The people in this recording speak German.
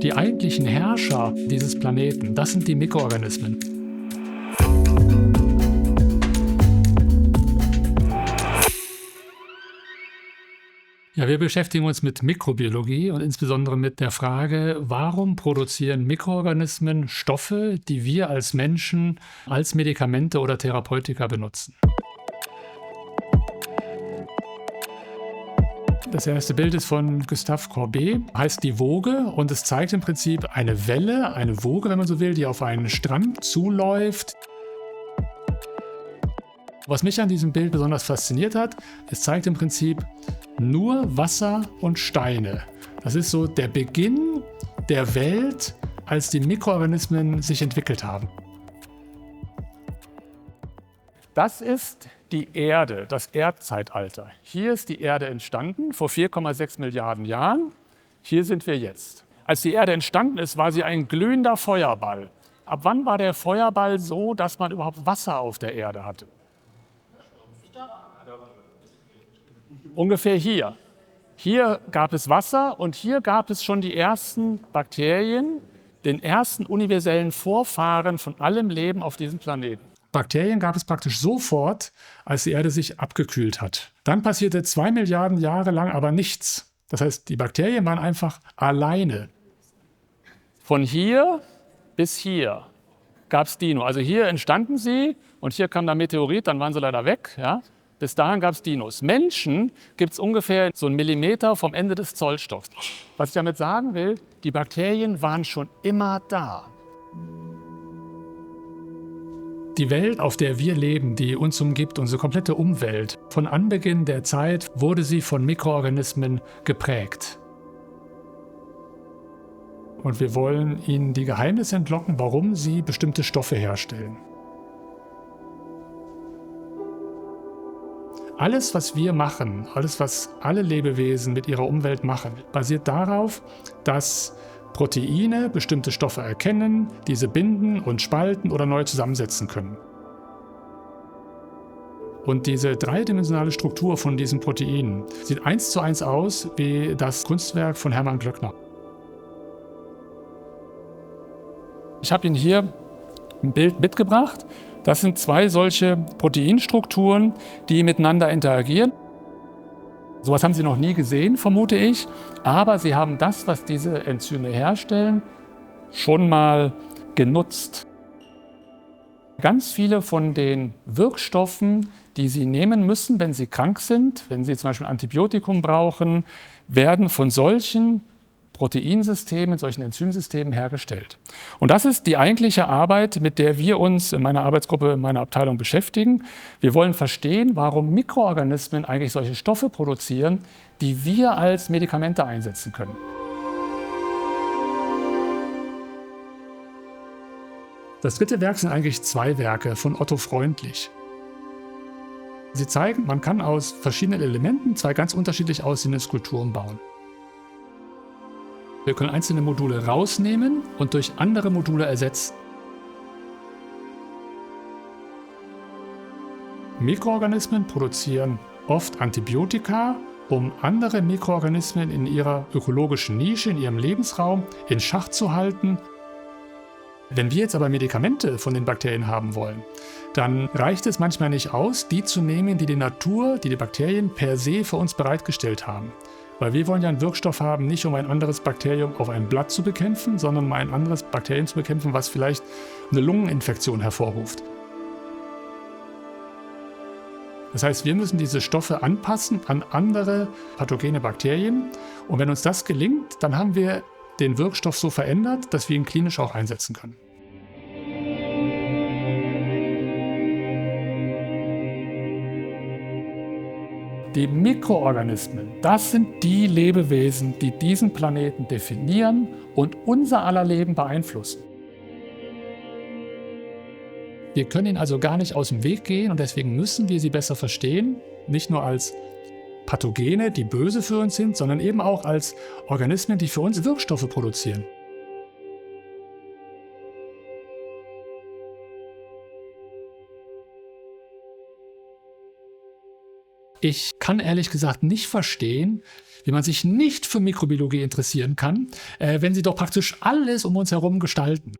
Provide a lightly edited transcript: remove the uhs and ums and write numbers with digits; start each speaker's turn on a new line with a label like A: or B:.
A: Die eigentlichen Herrscher dieses Planeten, das sind die Mikroorganismen. Ja, wir beschäftigen uns mit Mikrobiologie und insbesondere mit der Frage, warum produzieren Mikroorganismen Stoffe, die wir als Menschen als Medikamente oder Therapeutika benutzen? Das erste Bild ist von Gustave Courbet, heißt die Woge, und es zeigt im Prinzip eine Welle, eine Woge, wenn man so will, die auf einen Strand zuläuft. Was mich an diesem Bild besonders fasziniert hat, es zeigt im Prinzip nur Wasser und Steine. Das ist so der Beginn der Welt, als die Mikroorganismen sich entwickelt haben. Das ist die Erde, das Erdzeitalter. Hier ist die Erde entstanden, vor 4,6 Milliarden Jahren. Hier sind wir jetzt. Als die Erde entstanden ist, war sie ein glühender Feuerball. Ab wann war der Feuerball so, dass man überhaupt Wasser auf der Erde hatte? Ungefähr hier. Hier gab es Wasser und hier gab es schon die ersten Bakterien, den ersten universellen Vorfahren von allem Leben auf diesem Planeten. Bakterien gab es praktisch sofort, als die Erde sich abgekühlt hat. Dann passierte 2 Milliarden Jahre lang aber nichts. Das heißt, die Bakterien waren einfach alleine. Von hier bis hier gab es Dino. Also hier entstanden sie und hier kam der Meteorit, dann waren sie leider weg. Ja? Bis dahin gab es Dinos. Menschen gibt es ungefähr so 1 Millimeter vom Ende des Zollstoffs. Was ich damit sagen will, die Bakterien waren schon immer da. Die Welt, auf der wir leben, die uns umgibt, unsere komplette Umwelt, von Anbeginn der Zeit wurde sie von Mikroorganismen geprägt. Und wir wollen ihnen die Geheimnisse entlocken, warum sie bestimmte Stoffe herstellen. Alles, was wir machen, alles, was alle Lebewesen mit ihrer Umwelt machen, basiert darauf, dass Proteine bestimmte Stoffe erkennen, diese binden und spalten oder neu zusammensetzen können. Und diese dreidimensionale Struktur von diesen Proteinen sieht 1:1 aus wie das Kunstwerk von Hermann Glöckner. Ich habe Ihnen hier ein Bild mitgebracht. Das sind 2 solche Proteinstrukturen, die miteinander interagieren. Sowas haben Sie noch nie gesehen, vermute ich, aber Sie haben das, was diese Enzyme herstellen, schon mal genutzt. Ganz viele von den Wirkstoffen, die Sie nehmen müssen, wenn Sie krank sind, wenn Sie zum Beispiel ein Antibiotikum brauchen, werden von solchen Proteinsystemen, solchen Enzymsystemen hergestellt. Und das ist die eigentliche Arbeit, mit der wir uns in meiner Arbeitsgruppe, in meiner Abteilung beschäftigen. Wir wollen verstehen, warum Mikroorganismen eigentlich solche Stoffe produzieren, die wir als Medikamente einsetzen können. Das dritte Werk sind eigentlich 2 Werke von Otto Freundlich. Sie zeigen, man kann aus verschiedenen Elementen 2 ganz unterschiedlich aussehende Skulpturen bauen. Wir können einzelne Module rausnehmen und durch andere Module ersetzen. Mikroorganismen produzieren oft Antibiotika, um andere Mikroorganismen in ihrer ökologischen Nische, in ihrem Lebensraum in Schach zu halten. Wenn wir jetzt aber Medikamente von den Bakterien haben wollen, dann reicht es manchmal nicht aus, die zu nehmen, die die Natur, die Bakterien per se für uns bereitgestellt haben. Weil wir wollen ja einen Wirkstoff haben, nicht um ein anderes Bakterium auf einem Blatt zu bekämpfen, sondern um ein anderes Bakterium zu bekämpfen, was vielleicht eine Lungeninfektion hervorruft. Das heißt, wir müssen diese Stoffe anpassen an andere pathogene Bakterien. Und wenn uns das gelingt, dann haben wir den Wirkstoff so verändert, dass wir ihn klinisch auch einsetzen können. Die Mikroorganismen, das sind die Lebewesen, die diesen Planeten definieren und unser aller Leben beeinflussen. Wir können ihnen also gar nicht aus dem Weg gehen und deswegen müssen wir sie besser verstehen, nicht nur als Pathogene, die böse für uns sind, sondern eben auch als Organismen, die für uns Wirkstoffe produzieren. Ich kann ehrlich gesagt nicht verstehen, wie man sich nicht für Mikrobiologie interessieren kann, wenn sie doch praktisch alles um uns herum gestalten.